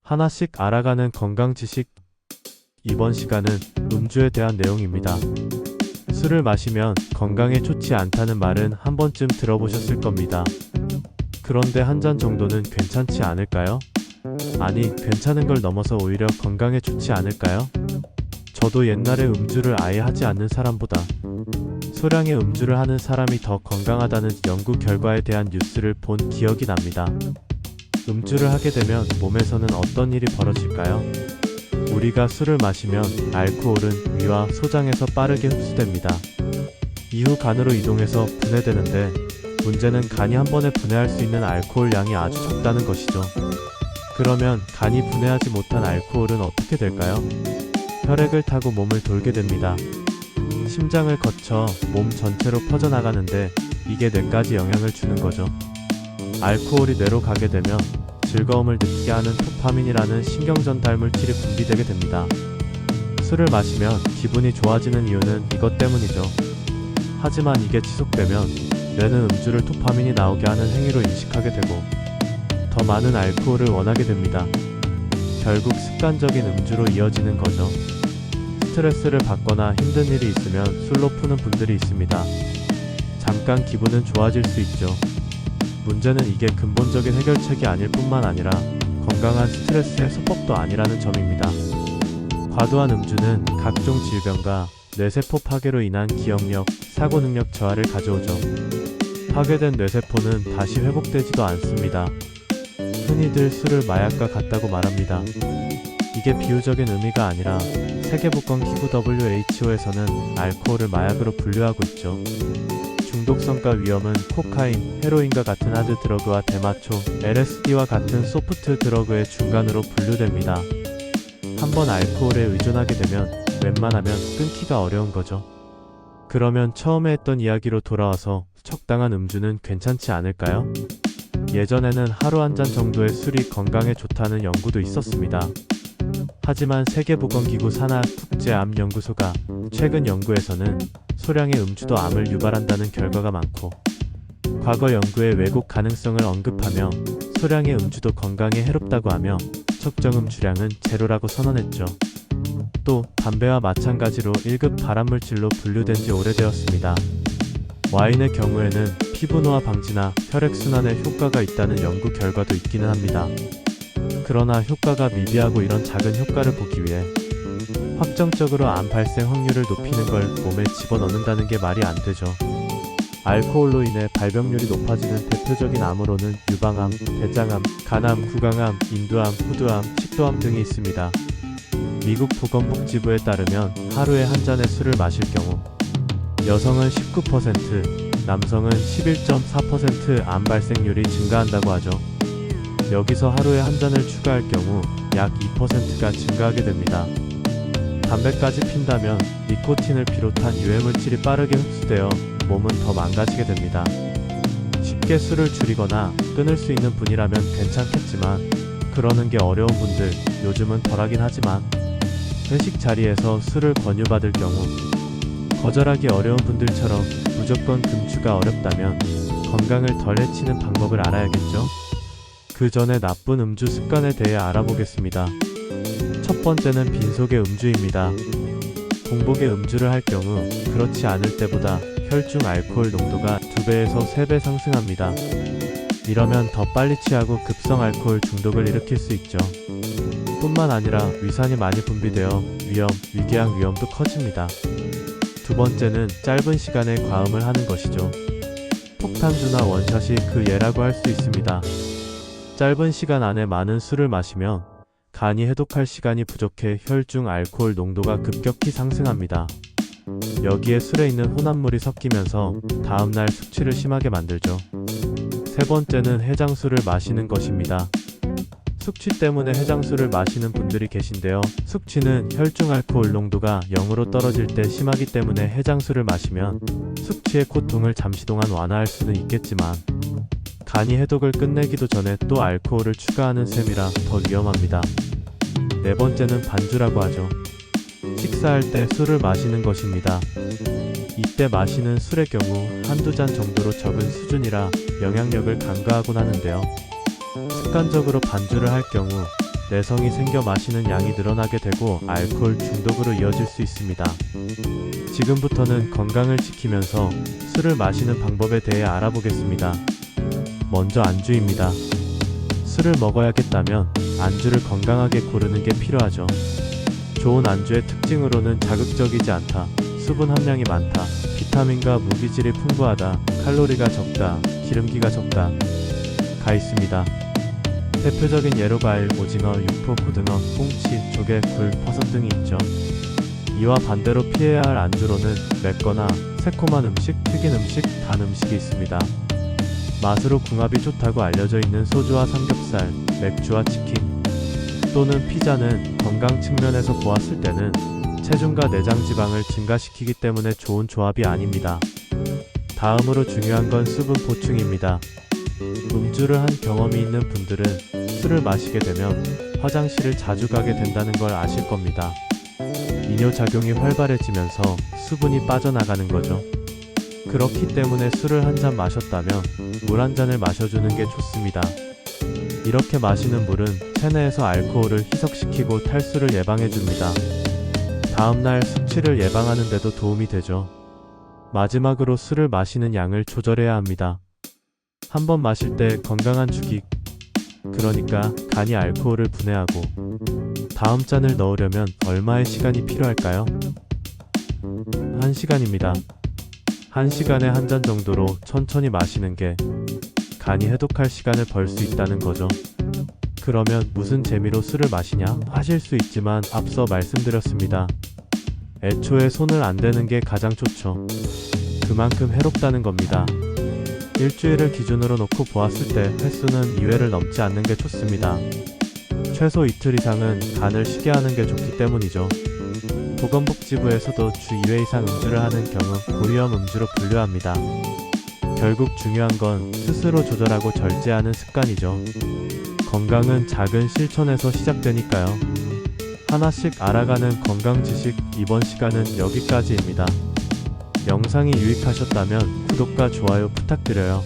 하나씩 알아가는 건강 지식. 이번 시간은 음주에 대한 내용입니다. 술을 마시면 건강에 좋지 않다는 말은 한 번쯤 들어보셨을 겁니다. 그런데 한 잔 정도는 괜찮지 않을까요? 아니, 괜찮은 걸 넘어서 오히려 건강에 좋지 않을까요? 저도 옛날에 음주를 아예 하지 않는 사람보다 소량의 음주를 하는 사람이 더 건강하다는 연구 결과에 대한 뉴스를 본 기억이 납니다. 음주를 하게 되면 몸에서는 어떤 일이 벌어질까요? 우리가 술을 마시면 알코올은 위와 소장에서 빠르게 흡수됩니다. 이후 간으로 이동해서 분해되는데, 문제는 간이 한 번에 분해할 수 있는 알코올 양이 아주 적다는 것이죠. 그러면 간이 분해하지 못한 알코올은 어떻게 될까요? 혈액을 타고 몸을 돌게 됩니다. 심장을 거쳐 몸 전체로 퍼져나가는데, 이게 뇌까지 영향을 주는 거죠. 알코올이 뇌로 가게 되면 즐거움을 느끼게 하는 도파민이라는 신경전달 물질이 분비되게 됩니다. 술을 마시면 기분이 좋아지는 이유는 이것 때문이죠. 하지만 이게 지속되면 뇌는 음주를 도파민이 나오게 하는 행위로 인식하게 되고 더 많은 알코올을 원하게 됩니다. 결국 습관적인 음주로 이어지는 거죠. 스트레스를 받거나 힘든 일이 있으면 술로 푸는 분들이 있습니다. 잠깐 기분은 좋아질 수 있죠. 문제는 이게 근본적인 해결책이 아닐 뿐만 아니라 건강한 스트레스 해소법도 아니라는 점입니다. 과도한 음주는 각종 질병과 뇌세포 파괴로 인한 기억력, 사고 능력 저하를 가져오죠. 파괴된 뇌세포는 다시 회복되지도 않습니다. 흔히들 술을 마약과 같다고 말합니다. 이게 비유적인 의미가 아니라 세계보건기구 WHO에서는 알코올을 마약으로 분류하고 있죠. 중독성과 위험은 코카인, 헤로인과 같은 하드 드러그와 대마초, LSD와 같은 소프트 드러그의 중간으로 분류됩니다. 한번 알코올에 의존하게 되면 웬만하면 끊기가 어려운 거죠. 그러면 처음에 했던 이야기로 돌아와서 적당한 음주는 괜찮지 않을까요? 예전에는 하루 한 잔 정도의 술이 건강에 좋다는 연구도 있었습니다. 하지만 세계보건기구 산하국제암연구소가 최근 연구에서는 소량의 음주도 암을 유발한다는 결과가 많고, 과거 연구의 왜곡 가능성을 언급하며 소량의 음주도 건강에 해롭다고 하며 적정 음주량은 제로라고 선언했죠. 또 담배와 마찬가지로 1급 발암물질로 분류된 지 오래되었습니다. 와인의 경우에는 피부 노화 방지나 혈액순환에 효과가 있다는 연구 결과도 있기는 합니다. 그러나 효과가 미비하고 이런 작은 효과를 보기 위해 확정적으로 암 발생 확률을 높이는 걸 몸에 집어넣는다는 게 말이 안 되죠. 알코올로 인해 발병률이 높아지는 대표적인 암으로는 유방암, 대장암, 간암, 구강암, 인두암, 후두암, 식도암 등이 있습니다. 미국 보건복지부에 따르면 하루에 한 잔의 술을 마실 경우 여성은 19%, 남성은 11.4% 암 발생률이 증가한다고 하죠. 여기서 하루에 한 잔을 추가할 경우 약 2%가 증가하게 됩니다. 담배까지 핀다면 니코틴을 비롯한 유해물질이 빠르게 흡수되어 몸은 더 망가지게 됩니다. 쉽게 술을 줄이거나 끊을 수 있는 분이라면 괜찮겠지만, 그러는 게 어려운 분들 요즘은 덜하긴 하지만, 회식 자리에서 술을 권유받을 경우 거절하기 어려운 분들처럼 무조건 금주가 어렵다면 건강을 덜 해치는 방법을 알아야겠죠? 그 전에 나쁜 음주 습관에 대해 알아보겠습니다. 첫 번째는 빈속의 음주입니다. 공복에 음주를 할 경우 그렇지 않을 때보다 혈중 알코올 농도가 2배에서 3배 상승합니다. 이러면 더 빨리 취하고 급성 알코올 중독을 일으킬 수 있죠. 뿐만 아니라 위산이 많이 분비되어 위염, 위궤양 위험도 커집니다. 두 번째는 짧은 시간에 과음을 하는 것이죠. 폭탄주나 원샷이 그 예라고 할 수 있습니다. 짧은 시간 안에 많은 술을 마시면 간이 해독할 시간이 부족해 혈중 알코올 농도가 급격히 상승합니다. 여기에 술에 있는 혼합물이 섞이면서 다음날 숙취를 심하게 만들죠. 세 번째는 해장술을 마시는 것입니다. 숙취 때문에 해장술을 마시는 분들이 계신데요. 숙취는 혈중 알코올 농도가 0으로 떨어질 때 심하기 때문에 해장술을 마시면 숙취의 고통을 잠시 동안 완화할 수는 있겠지만, 간이 해독을 끝내기도 전에 또 알코올을 추가하는 셈이라 더 위험합니다. 네 번째는 반주라고 하죠. 식사할 때 술을 마시는 것입니다. 이때 마시는 술의 경우 한두 잔 정도로 적은 수준이라 영향력을 간과하곤 하는데요. 습관적으로 반주를 할 경우 내성이 생겨 마시는 양이 늘어나게 되고 알코올 중독으로 이어질 수 있습니다. 지금부터는 건강을 지키면서 술을 마시는 방법에 대해 알아보겠습니다. 먼저 안주입니다. 술을 먹어야겠다면 안주를 건강하게 고르는 게 필요하죠. 좋은 안주의 특징으로는 자극적이지 않다, 수분 함량이 많다, 비타민과 무기질이 풍부하다, 칼로리가 적다, 기름기가 적다 가 있습니다. 대표적인 예로 과일, 오징어, 육포, 고등어, 꽁치, 조개, 굴, 버섯 등이 있죠. 이와 반대로 피해야 할 안주로는 맵거나 새콤한 음식, 튀긴 음식, 단 음식이 있습니다. 맛으로 궁합이 좋다고 알려져 있는 소주와 삼겹살, 맥주와 치킨 또는 피자는 건강 측면에서 보았을 때는 체중과 내장 지방을 증가시키기 때문에 좋은 조합이 아닙니다. 다음으로 중요한 건 수분 보충입니다. 음주를 한 경험이 있는 분들은 술을 마시게 되면 화장실을 자주 가게 된다는 걸 아실 겁니다. 이뇨작용이 활발해지면서 수분이 빠져나가는 거죠. 그렇기 때문에 술을 한 잔 마셨다면 물 한 잔을 마셔주는 게 좋습니다. 이렇게 마시는 물은 체내에서 알코올을 희석시키고 탈수를 예방해줍니다. 다음날 숙취를 예방하는 데도 도움이 되죠. 마지막으로 술을 마시는 양을 조절해야 합니다. 한 번 마실 때 건강한 주기, 그러니까 간이 알코올을 분해하고 다음 잔을 넣으려면 얼마의 시간이 필요할까요? 1시간입니다. 1시간에 한 잔 정도로 천천히 마시는 게 간이 해독할 시간을 벌 수 있다는 거죠. 그러면 무슨 재미로 술을 마시냐 하실 수 있지만 앞서 말씀드렸습니다. 애초에 손을 안 대는 게 가장 좋죠. 그만큼 해롭다는 겁니다. 일주일을 기준으로 놓고 보았을 때 횟수는 2회를 넘지 않는 게 좋습니다. 최소 이틀 이상은 간을 쉬게 하는 게 좋기 때문이죠. 보건복지부에서도 주 2회 이상 음주를 하는 경우 고위험 음주로 분류합니다. 결국 중요한 건 스스로 조절하고 절제하는 습관이죠. 건강은 작은 실천에서 시작되니까요. 하나씩 알아가는 건강 지식, 이번 시간은 여기까지입니다. 영상이 유익하셨다면 구독과 좋아요 부탁드려요.